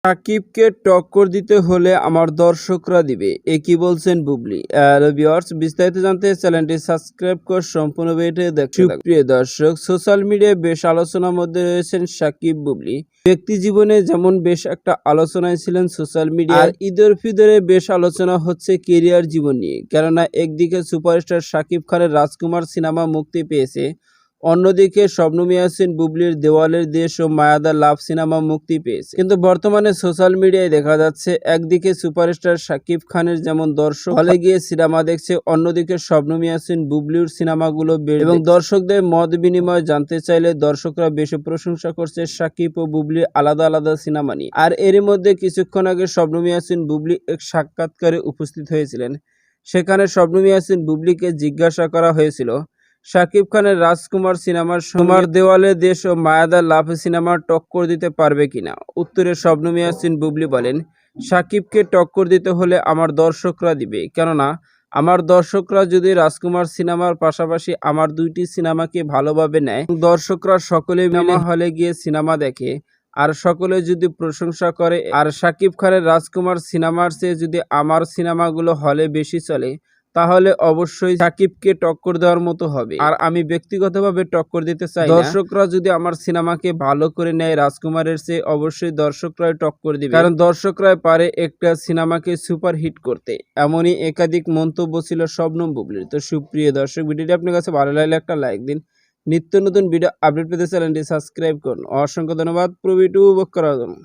সাকিবকে টক্কর দিতে হলে আমার দর্শকরা দিবে, এ কি বলছেন বুবলি। হ্যালো ভিউয়ার্স, বিস্তারিত জানতে চ্যানেলটি সাবস্ক্রাইব করে সম্পূর্ণ ভিডিওটি দেখতে থাকুন। প্রিয় দর্শক, সোশ্যাল মিডিয়ায় বেশ আলোচনার মধ্যে রয়েছেন সাকিব বুবলি। ব্যক্তি জীবনে যেমন বেশ একটা আলোচনায় ছিলেন সোশ্যাল মিডিয়ায়, আর ঈদের ফিদরে বেশ আলোচনা হচ্ছে কেরিয়ার জীবন নিয়ে। কেননা একদিকে সুপারস্টার সাকিব খানের রাজকুমার সিনেমা মুক্তি পেয়েছে, অন্যদিকে শবনম ইয়াসিন বুবলির দেওয়ালের দেশ ও মায়াদা লাভ সিনেমা মুক্তি পেয়েছে। কিন্তু বর্তমানে সোশ্যাল মিডিয়ায় দেখা যাচ্ছে একদিকে সুপারস্টার শাকিব খানের যেমন দর্শক হলে গিয়ে সিনেমা দেখছে, অন্যদিকে শবনম ইয়াসিন বুবলির সিনেমাগুলো এবং দর্শকদের মত বিনিময় জানতে চাইলে দর্শকরা বেশি প্রশংসা করছে শাকিব ও বুবলির আলাদা আলাদা সিনেমা নিয়ে। আর এরই মধ্যে কিছুক্ষণ আগে শবনম ইয়াসিন বুবলি এক সাক্ষাৎকারে উপস্থিত হয়েছিলেন। সেখানে শবনম ইয়াসিন বুবলিকে জিজ্ঞাসা করা হয়েছিল শাকিব খানের রাজকুমার সিনেমার তোমার দেওয়ালে দেশ ও মায়াদা লাভ সিনেমার টক্কর দিতে পারবে কিনা। উত্তরে শবনম ইয়াসিন বুবলি বলেন, শাকিবকে টক্কর দিতে হলে আমার দর্শকরা দিবে, কেননা আমার দর্শকরা যদি রাজকুমার সিনেমার পাশাপাশি আমার দুইটি সিনেমাকে ভালোভাবে নেয়, দর্শকরা সকলে মিলে হলে গিয়ে সিনেমা দেখে আর সকলে যদি প্রশংসা করে, আর শাকিব খানের রাজকুমার সিনেমার চেয়ে যদি আমার সিনেমাগুলো হলে বেশি চলে, তাহলে অবশ্যই সাকিবকে টক্কর দেওয়ার মতো হবে। আর আমি ব্যক্তিগতভাবে টক্কর দিতে চাই না। দর্শকরা যদি আমার সিনেমাকে ভালো করে নেয় রাজকুমারের চেয়ে, অবশ্যই দর্শকরাই টক্কর দিবে, কারণ দর্শকরাই পারে একটা সিনেমাকে সুপার হিট করতে। এমনই একাধিক মন্তব্য ছিল শবনম বুবলির। তো সুপ্রিয় দর্শক, ভিডিওটি আপনার কাছে ভালো লাগলে একটা লাইক দিন। নিত্য নতুন ভিডিও আপডেট পেতে চ্যানেলটি সাবস্ক্রাইব করুন। অসংখ্য ধন্যবাদ পুরো ভিডিও উপভোগ করার জন্য।